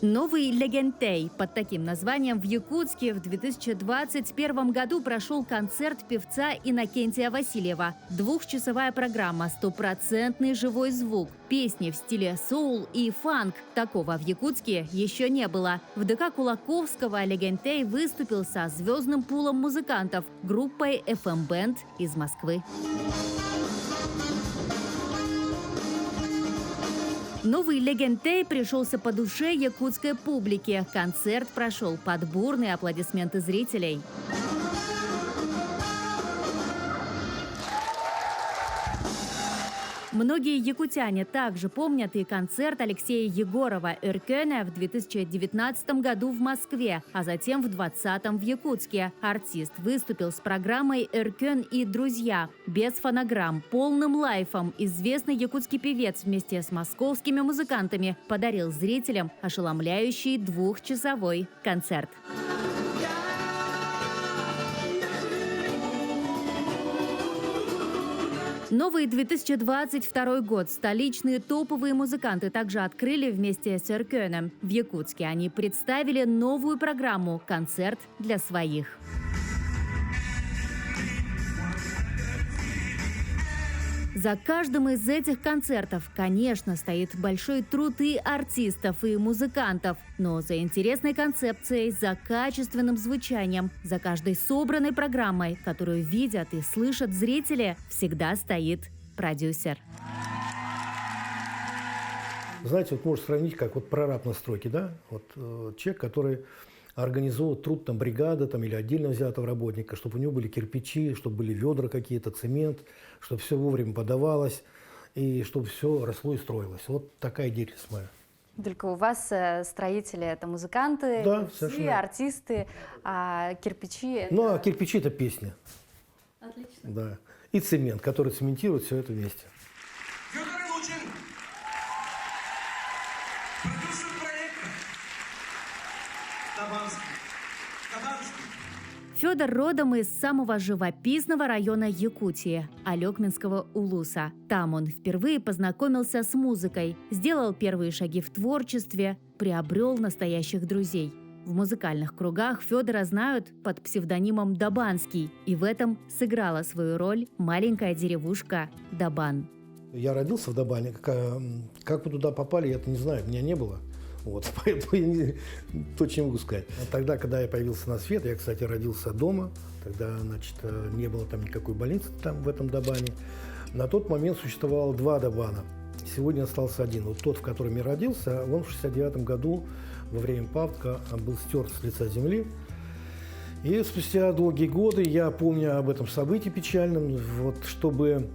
Новый «Легентей» под таким названием в Якутске в 2021 году прошел концерт певца Иннокентия Васильева. Двухчасовая программа, стопроцентный живой звук, песни в стиле соул и фанк. Такого в Якутске еще не было. В ДК Кулаковского «Легентей» выступил со звездным пулом музыкантов группой FM Band из Москвы. Новый «Легентей» пришелся по душе якутской публике. Концерт прошел под бурные аплодисменты зрителей. Многие якутяне также помнят и концерт Алексея Егорова «Эркёне» в 2019 году в Москве, а затем в 2020 в Якутске. Артист выступил с программой «Эркён и друзья». Без фонограмм, полным лайфом известный якутский певец вместе с московскими музыкантами подарил зрителям ошеломляющий двухчасовой концерт. Новый 2022 год столичные топовые музыканты также открыли вместе с «Эркёном». В Якутске они представили новую программу «Концерт для своих». За каждым из этих концертов, конечно, стоит большой труд и артистов, и музыкантов. Но за интересной концепцией, за качественным звучанием, за каждой собранной программой, которую видят и слышат зрители, всегда стоит продюсер. Знаете, вот можно сравнить, как вот прораб на стройке, да? Вот человек, который организовывает труд там, бригады там, или отдельно взятого работника, чтобы у него были кирпичи, чтобы были ведра какие-то, цемент, чтобы все вовремя подавалось, и чтобы все росло и строилось. Вот такая деятельность моя. Только у вас строители – это музыканты, да, певцы, артисты, а кирпичи – Ну, а кирпичи – это песня. Отлично. Да. И цемент, который цементирует все это вместе. Федор Лучин, продюсер проекта. Табанский. Федор родом из самого живописного района Якутии – Алекминского улуса. Там он впервые познакомился с музыкой, сделал первые шаги в творчестве, приобрел настоящих друзей. В музыкальных кругах Федора знают под псевдонимом Дабанский, и в этом сыграла свою роль маленькая деревушка Дабан. Я родился в Дабане. Как вы туда попали, я это не знаю, меня не было. Вот, поэтому я точно не могу сказать. Тогда, когда я появился на свет, я, кстати, родился дома, тогда, значит, не было там никакой больницы там, в этом Дабане. На тот момент существовало два Дабана. Сегодня остался один. Вот тот, в котором я родился, он в 1969 году во время паводка был стерт с лица земли. И спустя долгие годы я помню об этом событии печальном, вот, чтобы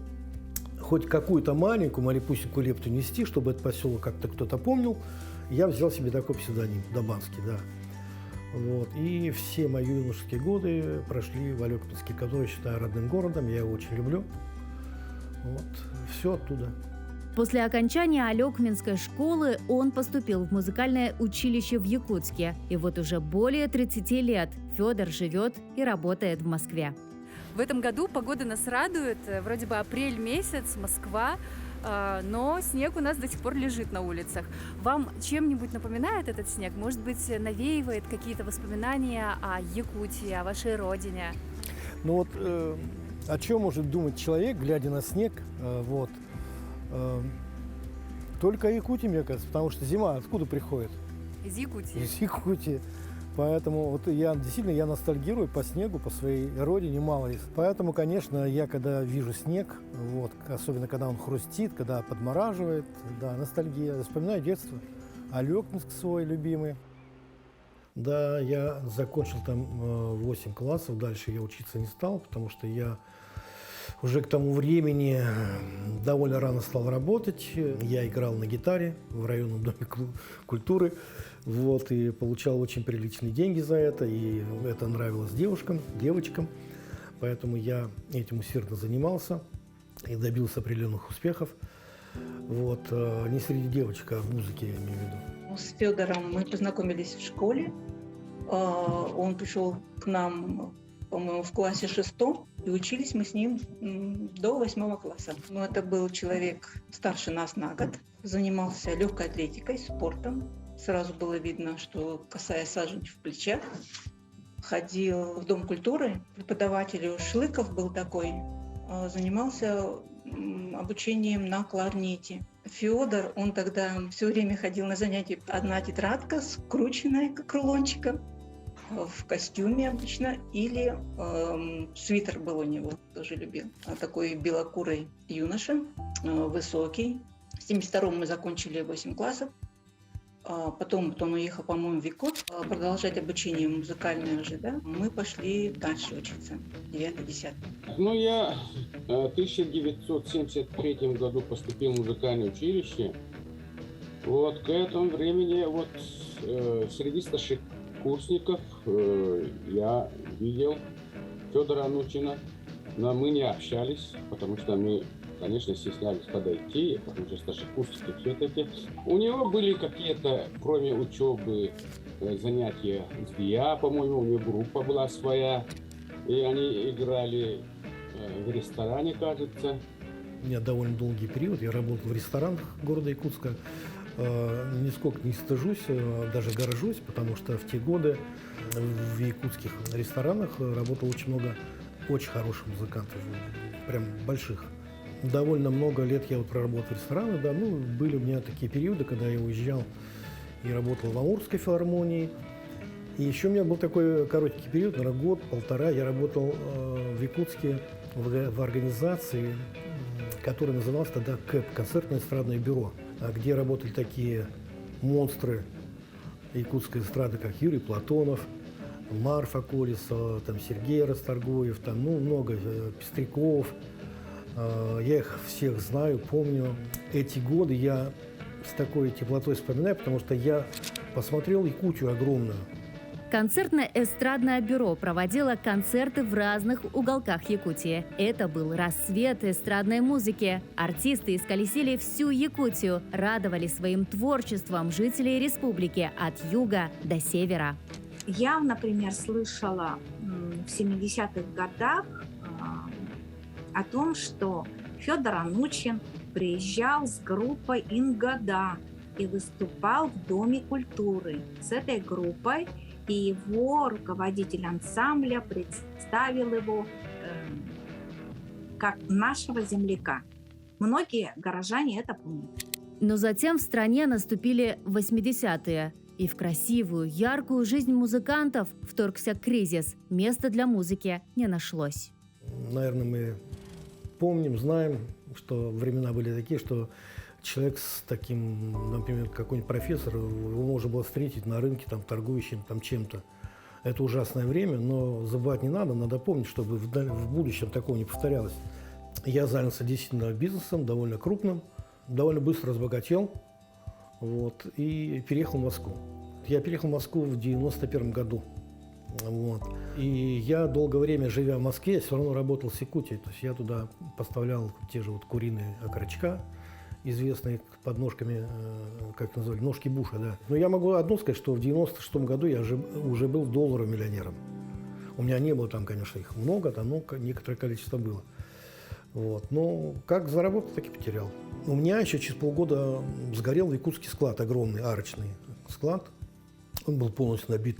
хоть какую-то маленькую, малепусенькую лепту нести, чтобы этот поселок как-то кто-то помнил, я взял себе такой псевдоним, Дабанский, да. Вот. И все мои юношеские годы прошли в Алекминске, который я считаю родным городом, я его очень люблю. Вот. Все оттуда. После окончания Алекминской школы он поступил в музыкальное училище в Якутске. И вот уже более 30 лет Федор живет и работает в Москве. В этом году погода нас радует. Вроде бы апрель месяц, Москва, но снег у нас до сих пор лежит на улицах. Вам чем-нибудь напоминает этот снег? Может быть, навеивает какие-то воспоминания о Якутии, о вашей родине? Ну вот о чем может думать человек, глядя на снег? Вот. Только о Якутии, мне кажется, потому что зима откуда приходит? Из Якутии. Из Якутии. Поэтому вот я действительно я ностальгирую по снегу, по своей родине мало. Поэтому, конечно, я когда вижу снег, вот, особенно когда он хрустит, когда подмораживает, да, ностальгия. Вспоминаю детство, Алекминск свой любимый. Да, я закончил там 8 классов, дальше я учиться не стал, потому что я уже к тому времени довольно рано стал работать. Я играл на гитаре в районном доме культуры, вот, и получал очень приличные деньги за это, и это нравилось девочкам. Поэтому я этим усердно занимался и добился определенных успехов. Вот, не среди девочек, а в музыке, я имею в виду. С Федором мы познакомились в школе. Он пришел к нам, по-моему, в классе 6, и учились мы с ним до 8 класса. Но это был человек старше нас на год, занимался легкой атлетикой, спортом, Сразу было видно, что косая сажень в плечах. Ходил в Дом культуры. Преподаватель Шлыков был такой. Занимался обучением на кларнете. Федор, он тогда все время ходил на занятия. Одна тетрадка, скрученная, как рулончиком, в костюме обычно, или свитер был у него, тоже любил. Такой белокурый юноша, высокий. В 1972 мы закончили 8 классов. Потом он уехал, по-моему, в Якутск, продолжать обучение музыкальное уже, да. Мы пошли дальше учиться, 9-10. Ну, я в 1973 году поступил в музыкальное училище. Вот к этому времени вот среди старшекурсников я видел Федора Анучина, но мы не общались, потому что мы, конечно, стеснялись подойти, потому что старшекурсники все-таки. У него были какие-то, кроме учебы, занятия. Я, по-моему, у него группа была своя, и они играли в ресторане, кажется. У меня довольно долгий период. Я работал в ресторанах города Якутска. Нисколько не стыжусь, даже горжусь, потому что в те годы в якутских ресторанах работало очень много очень хороших музыкантов, прям больших. Довольно много лет я вот проработал в ресторанах, да, ну, были у меня такие периоды, когда я уезжал и работал в Амурской филармонии. И еще у меня был такой короткий период, наверное, год-полтора, я работал в Якутске в организации, которая называлась тогда КЭП, концертное эстрадное бюро, где работали такие монстры якутской эстрады, как Юрий Платонов, Марфа Колесова, там Сергей Расторгуев, там, ну, много, Пестряков. Я их всех знаю, помню. Эти годы я с такой теплотой вспоминаю, потому что я посмотрел Якутию огромную. Концертно-эстрадное бюро проводило концерты в разных уголках Якутии. Это был рассвет эстрадной музыки. Артисты исколесили всю Якутию, радовали своим творчеством жителей республики от юга до севера. Я, например, слышала в 70-х годах о том, что Федор Анучин приезжал с группой «Ингода» и выступал в Доме культуры с этой группой, и его руководитель ансамбля представил его как нашего земляка. Многие горожане это помнят. Но затем в стране наступили 80-е, и в красивую, яркую жизнь музыкантов вторгся кризис. Места для музыки не нашлось. Наверное, мы помним, знаем, что времена были такие, что человек с таким, например, какой-нибудь профессор, его можно было встретить на рынке, там, торгующим там, чем-то. Это ужасное время, но забывать не надо помнить, чтобы в будущем такого не повторялось. Я занялся действительно бизнесом, довольно крупным, довольно быстро разбогател, вот, и переехал в Москву. Я переехал в Москву в 91 году. Вот. И я долгое время, живя в Москве, все равно работал с Якутией. То есть я туда поставлял те же вот куриные окорочка, известные под ножками, как называли, ножки Буша, да. Но я могу одно сказать, что в 96 году я уже был долларовым миллионером. У меня не было там, конечно, их много, там, но некоторое количество было. Вот. Но как заработал, так и потерял. У меня еще через полгода сгорел якутский склад, огромный, арочный склад. Он был полностью набит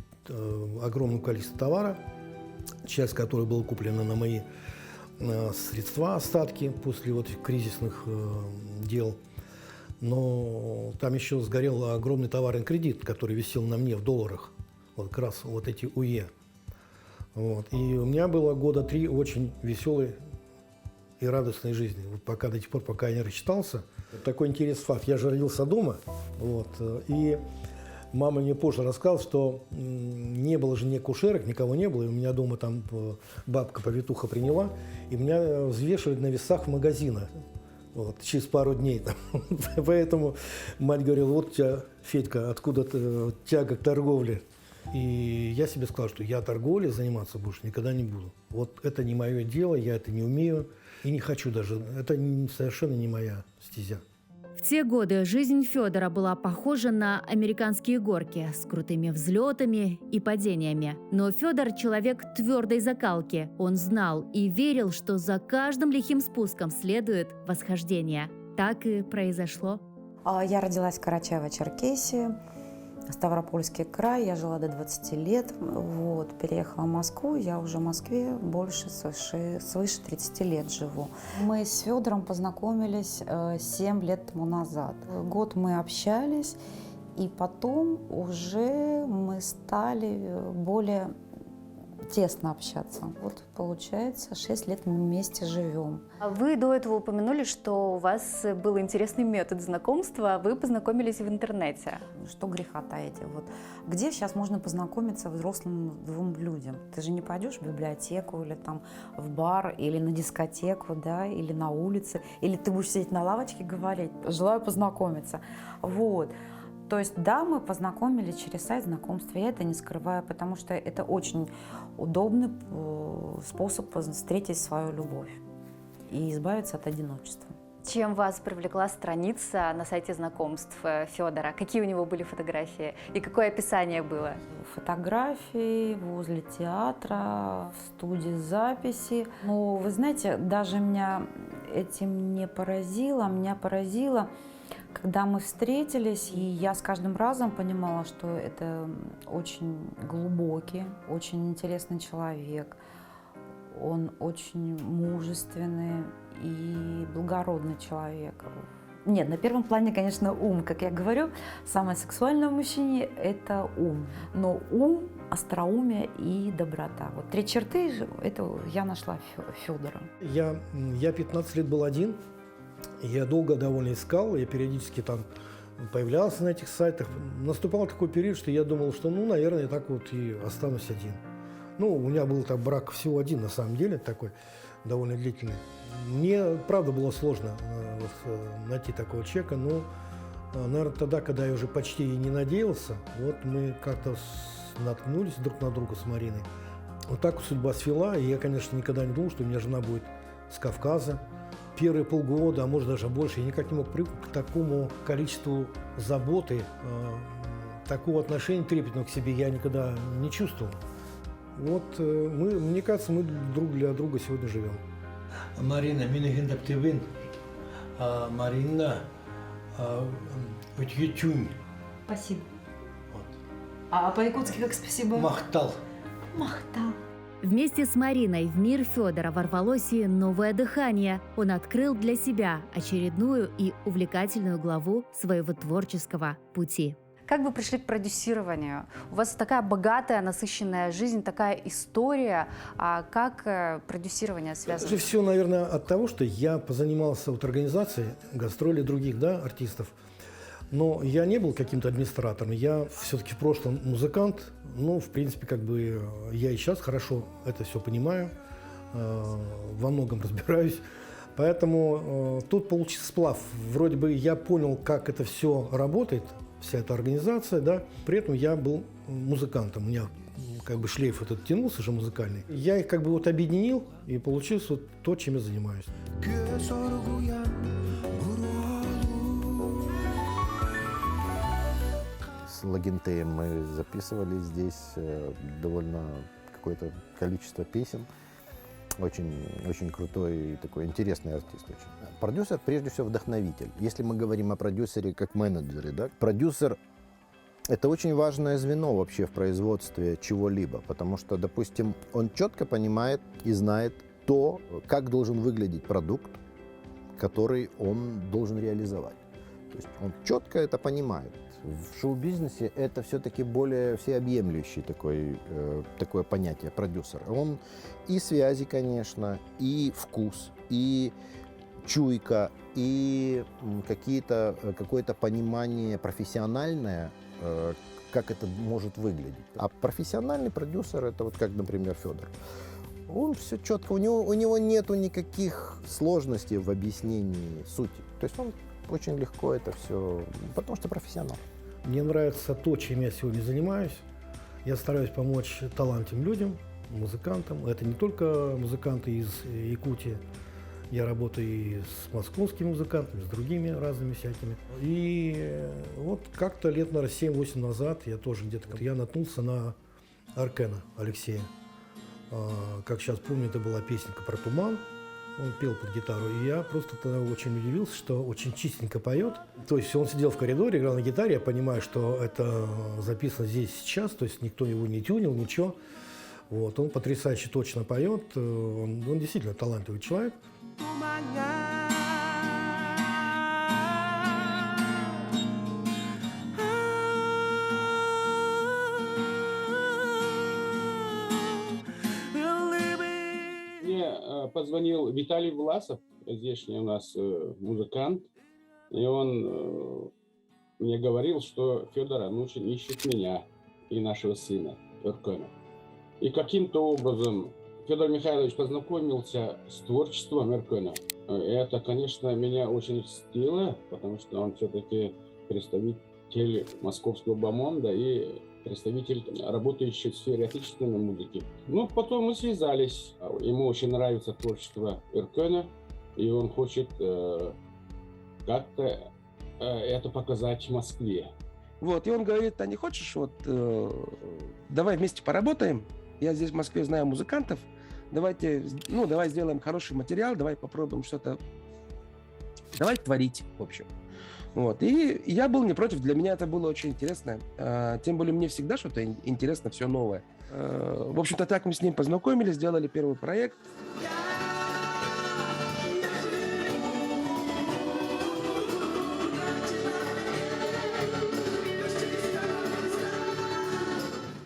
огромным количеством товара, часть которой была куплена на мои средства, остатки после вот кризисных дел. Но там еще сгорел огромный товарный кредит, который висел на мне в долларах, вот как раз вот эти УЕ. Вот. И у меня было года 3 очень веселой и радостной жизни. Вот пока до тех пор, пока я не рассчитался. Такой интересный факт. Я же родился дома, вот, и мама мне позже рассказала, что не было же ни акушерок, никого не было. И у меня дома там бабка-повитуха приняла, и меня взвешивали на весах в магазинах. Вот, через пару дней. Там. Поэтому мать говорила, вот у тебя, Федька, откуда тяга к торговле. И я себе сказал, что я торговлей заниматься больше никогда не буду. Вот это не мое дело, я это не умею и не хочу даже. Это совершенно не моя стезя. В те годы жизнь Федора была похожа на американские горки с крутыми взлетами и падениями. Но Федор – человек твердой закалки. Он знал и верил, что за каждым лихим спуском следует восхождение. Так и произошло. Я родилась в Карачаево-Черкесии. Ставропольский край, я жила до 20 лет, вот, переехала в Москву, я уже в Москве больше, свыше 30 лет живу. Мы с Федором познакомились 7 лет тому назад. Год мы общались, и потом уже мы стали более тесно общаться. Вот получается, 6 лет мы вместе живем. Вы до этого упомянули, что у вас был интересный метод знакомства, вы познакомились в интернете. Что греха таить? Вот. Где сейчас можно познакомиться взрослым двум людям? Ты же не пойдешь в библиотеку или там в бар, или на дискотеку, да, или на улице, или ты будешь сидеть на лавочке и говорить: желаю познакомиться. Вот. То есть, да, мы познакомились через сайт знакомства, я это не скрываю, потому что это очень удобный способ встретить свою любовь и избавиться от одиночества. Чем вас привлекла страница на сайте знакомств Федора? Какие у него были фотографии и какое описание было? Фотографии возле театра, в студии записи. Но вы знаете, даже меня этим не поразило, меня поразило, когда мы встретились, и я с каждым разом понимала, что это очень глубокий, очень интересный человек. Он очень мужественный и благородный человек. Нет, на первом плане, конечно, ум. Как я говорю, самое сексуальное в мужчине – это ум. Но ум, остроумие и доброта. Вот 3 черты, это я нашла Федора. Я 15 лет был один. Я долго довольно искал, я периодически там появлялся на этих сайтах. Наступал такой период, что я думал, что, наверное, я так вот и останусь один. У меня был так брак всего один, на самом деле, такой довольно длительный. Мне, правда, было сложно найти такого человека, но, наверное, тогда, когда я уже почти и не надеялся, вот мы как-то наткнулись друг на друга с Мариной. Вот так судьба свела, и я, конечно, никогда не думал, что у меня жена будет с Кавказа. Первые полгода, а может даже больше, я никак не мог привыкнуть к такому количеству заботы, такого отношения трепетного к себе я никогда не чувствовал. Вот мне кажется, мы друг для друга сегодня живем. Марина, меня активен, Марина, утючунь. Спасибо. Вот. А по-якутски как спасибо? Махтал. Махтал. Вместе с Мариной в мир Федора ворвалось и новое дыхание. Он открыл для себя очередную и увлекательную главу своего творческого пути. Как вы пришли к продюсированию? У вас такая богатая, насыщенная жизнь, такая история. А как продюсирование связано? Это все, наверное, от того, что я позанимался организацией гастролей других артистов. Но я не был каким-то администратором, я все-таки в прошлом музыкант. В принципе, я и сейчас хорошо это все понимаю, во многом разбираюсь. Поэтому тут получился сплав. Вроде бы я понял, как это все работает, вся эта организация, да. При этом я был музыкантом, у меня шлейф этот тянулся же музыкальный. Я их объединил, и получилось вот то, чем я занимаюсь. С Лагентеем мы записывали здесь довольно какое-то количество песен. Очень, очень крутой и такой интересный артист. Очень. Продюсер, прежде всего, вдохновитель. Если мы говорим о продюсере как менеджере, да, продюсер – это очень важное звено вообще в производстве чего-либо, потому что, допустим, он четко понимает и знает то, как должен выглядеть продукт, который он должен реализовать. То есть он четко это понимает. В шоу-бизнесе это все-таки более всеобъемлющий такое понятие продюсера. Он и связи, конечно, и вкус, и чуйка, и какое-то понимание профессиональное, как это может выглядеть. А профессиональный продюсер это вот как, например, Федор. Он все четко, у него нету никаких сложностей в объяснении сути. То есть он очень легко это все, потому что профессионал. Мне нравится то, чем я сегодня занимаюсь. Я стараюсь помочь талантливым людям, музыкантам. Это не только музыканты из Якутии. Я работаю и с московскими музыкантами, с другими разными всякими. И вот как-то лет, наверное, 7-8 назад я наткнулся на Аркена Алексея. Как сейчас помню, это была песенка про туман. он пел под гитару, и я просто тогда очень удивился, что очень чистенько поет. То есть он сидел в коридоре, играл на гитаре, я понимаю, что это записано здесь сейчас, то есть никто его не тюнил, ничего. Вот, он потрясающе точно поет, он действительно талантливый человек. Позвонил Виталий Власов, здешний у нас музыкант, и он мне говорил, что Федор Анучин ищет меня и нашего сына Эркена. И каким-то образом Федор Михайлович познакомился с творчеством Эркена. Это, конечно, меня очень льстило, потому что он все-таки представитель московского бомонда и представитель, работающий в сфере отечественной музыки. Ну, потом мы связались. Ему очень нравится творчество Эркена, и он хочет как-то это показать в Москве. Вот, и он говорит: а не хочешь, вот, давай вместе поработаем, я здесь в Москве знаю музыкантов, давай сделаем хороший материал, давай попробуем что-то, давай творить, в общем. Вот. И я был не против, для меня это было очень интересно. Тем более мне всегда что-то интересно, все новое. В общем-то, так мы с ним познакомились, сделали первый проект.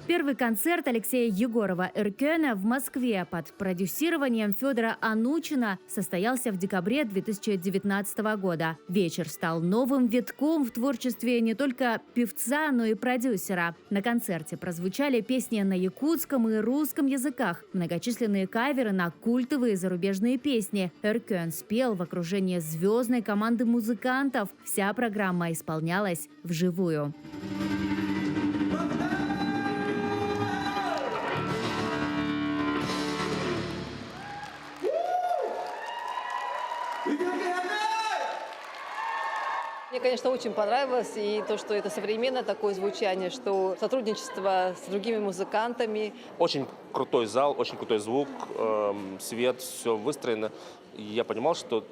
Первый концерт Алексея Егорова Эркена в Москве под продюсированием Федора Анучина состоялся в декабре 2019 года. Вечер стал новым витком в творчестве не только певца, но и продюсера. На концерте прозвучали песни на якутском и русском языках, многочисленные каверы на культовые зарубежные песни. Эркен спел в окружении звездной команды музыкантов. Вся программа исполнялась вживую. Мне, конечно, очень понравилось и то, что это современное такое звучание, что сотрудничество с другими музыкантами. Очень крутой зал, очень крутой звук, свет, все выстроено. И я понимал, что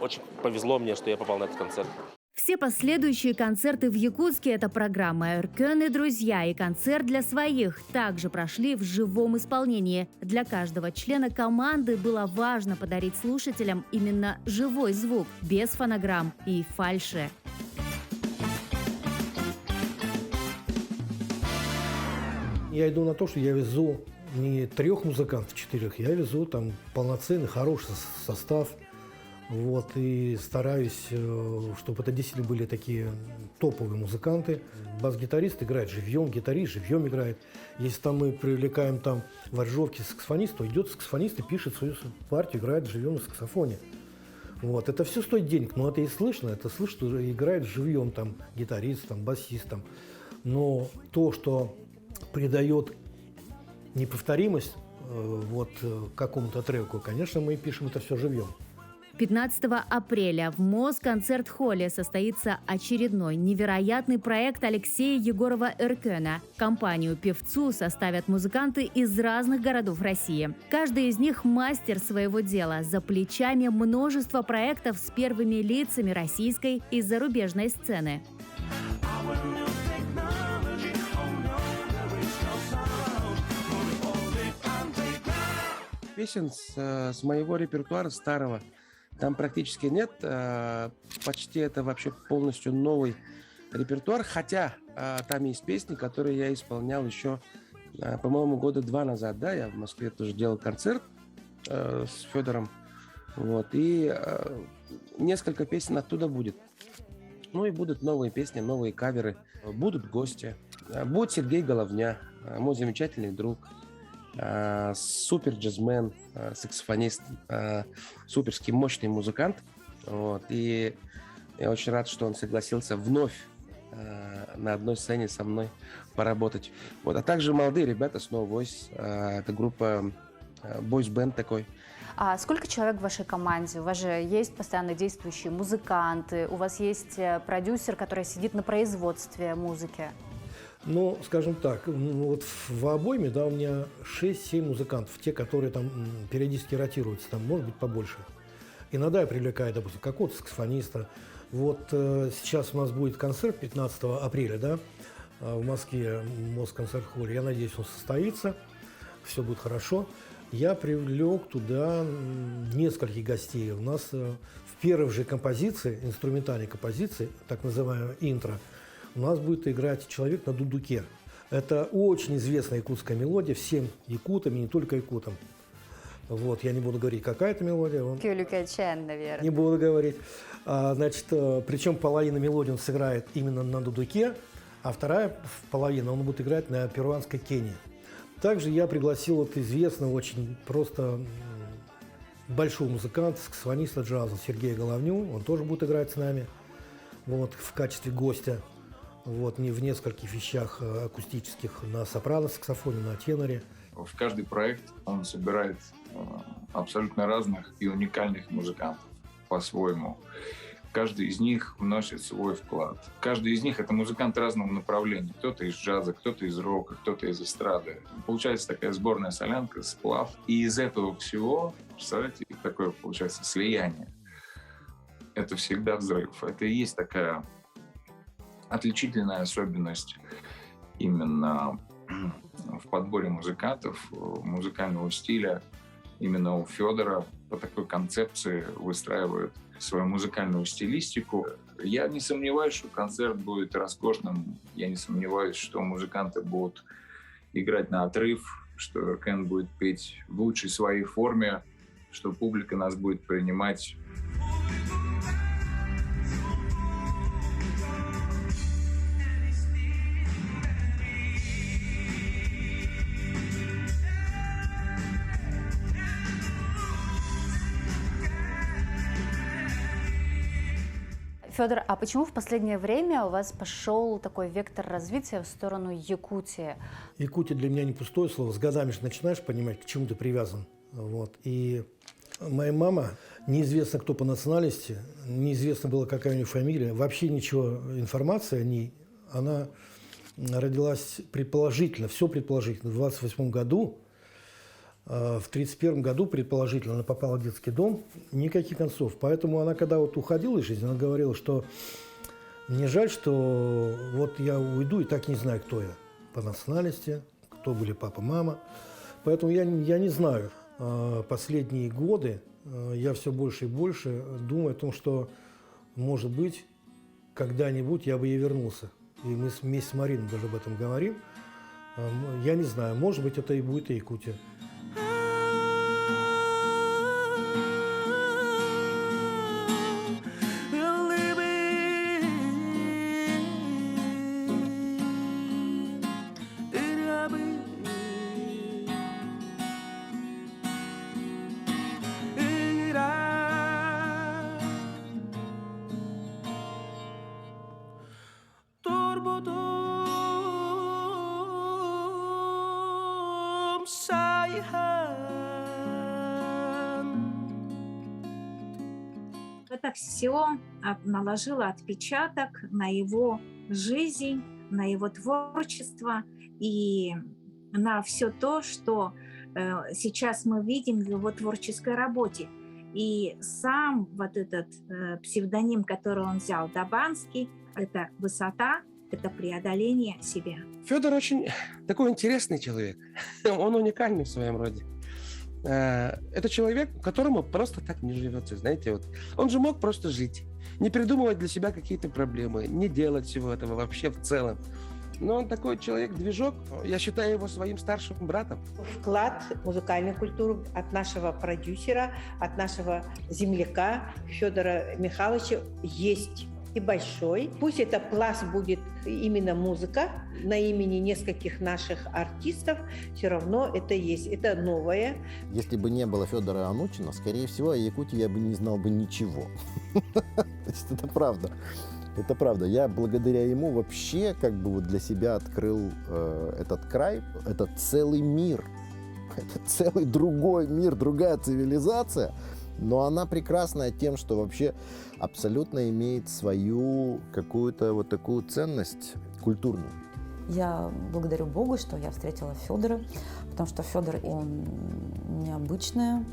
очень повезло мне, что я попал на этот концерт. Все последующие концерты в Якутске – это программа «Эркен и друзья» и концерт для своих также прошли в живом исполнении. Для каждого члена команды было важно подарить слушателям именно живой звук, без фонограмм и фальши. Я иду на то, что я везу не 3 музыкантов, 4, я везу там полноценный, хороший состав. Вот, и стараюсь, чтобы это действительно были такие топовые музыканты. Бас-гитарист играет живьем, гитарист живьем играет. Если там мы привлекаем там в аранжировке саксофониста, то идет саксофонист и пишет свою партию, играет живьем на саксофоне. Вот, это все стоит денег, но это и слышно, это слышно, что играет живьем там гитарист, там басист, там. Но то, что придает неповторимость какому-то треку, конечно, мы пишем это все живьем. 15 апреля в Москонцерт-холле состоится очередной невероятный проект Алексея Егорова Эркена. Компанию-певцу составят музыканты из разных городов России. Каждый из них мастер своего дела. За плечами множество проектов с первыми лицами российской и зарубежной сцены. Песен с моего репертуара старого там практически нет. Почти это вообще полностью новый репертуар. Хотя там есть песни, которые я исполнял еще, по-моему, 2 года назад. Да, я в Москве тоже делал концерт с Федором. Вот, и несколько песен оттуда будет. Ну и будут новые песни, новые каверы. Будут гости. Будет Сергей Головня, мой замечательный друг. Супер джазмен, саксофонист, суперский мощный музыкант. Вот. И я очень рад, что он согласился вновь на одной сцене со мной поработать. Вот. А также молодые ребята с No Voice. Это группа бойс-бенд такой. А сколько человек в вашей команде? У вас же есть постоянно действующие музыканты, у вас есть продюсер, который сидит на производстве музыки. Ну, скажем так, вот в обойме, да, у меня 6-7 музыкантов, те, которые там периодически ротируются, там может быть побольше. Иногда я привлекаю, допустим, какого-то саксофониста. Вот сейчас у нас будет концерт 15 апреля, да, в Москве, в Москонцерт-холле. Я надеюсь, он состоится, все будет хорошо. Я привлек туда нескольких гостей. У нас в первой же композиции, инструментальной композиции, так называемая интро, у нас будет играть человек на дудуке. Это очень известная якутская мелодия всем якутам, и не только якутам. Вот, я не буду говорить, какая это мелодия. Кюлюкачен, наверное. Не буду говорить. Значит, причем половина мелодии он сыграет именно на дудуке, а вторая половина он будет играть на перуанской кене. Также я пригласил вот известного, очень просто большого музыканта, саксофониста джаза Сергея Головню. Он тоже будет играть с нами вот, в качестве гостя. Вот, не в нескольких вещах акустических, на сопрано-саксофоне, на теноре. В каждый проект он собирает абсолютно разных и уникальных музыкантов по-своему. Каждый из них вносит свой вклад. Каждый из них — это музыкант разного направления. Кто-то из джаза, кто-то из рока, кто-то из эстрады. Получается такая сборная солянка, сплав. И из этого всего, представляете, такое получается слияние. Это всегда взрыв. Это и есть такая отличительная особенность именно в подборе музыкантов, музыкального стиля. Именно у Федора по такой концепции выстраивают свою музыкальную стилистику. Я не сомневаюсь, что концерт будет роскошным. Я не сомневаюсь, что музыканты будут играть на отрыв, что Кен будет петь в лучшей своей форме, что публика нас будет принимать. Федор, а почему в последнее время у вас пошел такой вектор развития в сторону Якутии? Якутия для меня не пустое слово. С годами же начинаешь понимать, к чему ты привязан. Вот. И моя мама, неизвестно кто по национальности, неизвестно было, какая у нее фамилия, вообще ничего, информации о ней. Она родилась предположительно, все предположительно, в 28 году. В 1931 году, предположительно, она попала в детский дом, никаких концов. Поэтому она, когда вот уходила из жизни, она говорила, что мне жаль, что вот я уйду и так не знаю, кто я по национальности, кто были папа, мама. Поэтому я не знаю. Последние годы я все больше и больше думаю о том, что, может быть, когда-нибудь я бы и вернулся. И мы вместе с Мариной даже об этом говорим. Я не знаю, может быть, это и будет и Якутия. Это все наложило отпечаток на его жизнь, на его творчество и на все то, что сейчас мы видим в его творческой работе. И сам вот этот псевдоним, который он взял, Дабанский, это высота, это преодоление себя. Федор очень такой интересный человек. Он уникальный в своем роде. Это человек, которому просто так не живется, знаете, вот. Он же мог просто жить, не придумывать для себя какие-то проблемы, не делать всего этого вообще в целом. Но он такой человек-движок, я считаю его своим старшим братом. Вклад в музыкальную культуру от нашего продюсера, от нашего земляка Федора Михайловича есть. И большой. Пусть это пласт будет именно музыка на имени нескольких наших артистов, все равно это есть, это новое. Если бы не было Федора Анучина, скорее всего, о Якутии я бы не знал бы ничего. То есть это правда. Это правда. Я благодаря ему вообще как бы вот для себя открыл этот край, это целый мир. Это целый другой мир, другая цивилизация. Но она прекрасная тем, что вообще абсолютно имеет свою какую-то вот такую ценность культурную. Я благодарю Бога, что я встретила Федора, потому что Федор, он необычная,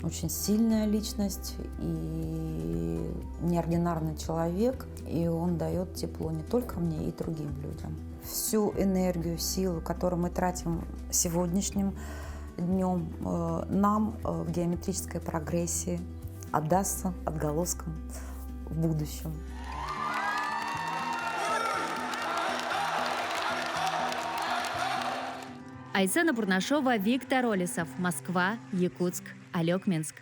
очень сильная личность и неординарный человек, и он дает тепло не только мне, и другим людям. Всю энергию, силу, которую мы тратим сегодняшним днем, нам в геометрической прогрессии отдастся отголоском в будущем. Айсена Бурнашова, Виктор Олесов. Москва, Якутск, Алекминск.